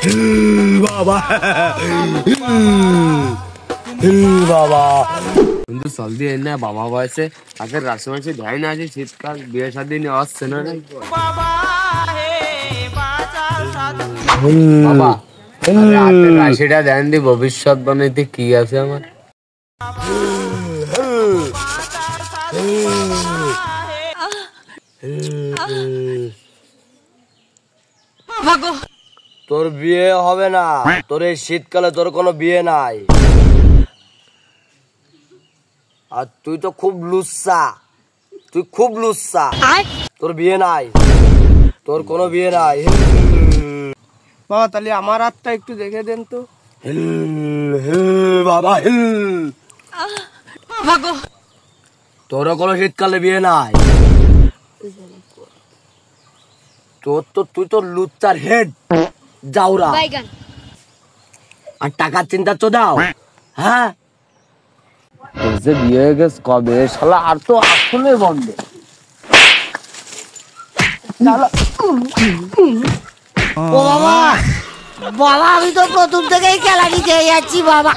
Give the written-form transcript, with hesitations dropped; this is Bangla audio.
বাবা বাবা কিন্তু জলদি এনে না বাবা বয়সে আগের রাশি মাসে ধ্যান না আছে শীতকাল বিয়ে শাদী নিয়ে আসছে না রে বাবা হাতের রাশিটা ধ্যান দি ভবিষ্যৎ বানাইতে কি আছে আমার তোর বিয়ে হবে না তোর এই শীতকালে তোর কোনো বিয়ে নাই আর তুই তো খুব লুচ্ছা তোর বিয়ে নাই তোর কোনো বিয়ে নাই বাবা তাহলে আমার হাতটা একটু দেখে দেন তো বাবা তোরও কোনো শীতকালে বিয়ে নাই তুই তো লুচ্চার হেড যাওরা আর টাকার চিন্তা তো দাও হ্যাঁ তোর যে বিয়ে হয়ে গেছে কবে শালা আর তো আসলে বন্ধ ও বাবা বাবা আমি তো প্রথম থেকেই খেলা নিতে যাচ্ছি বাবা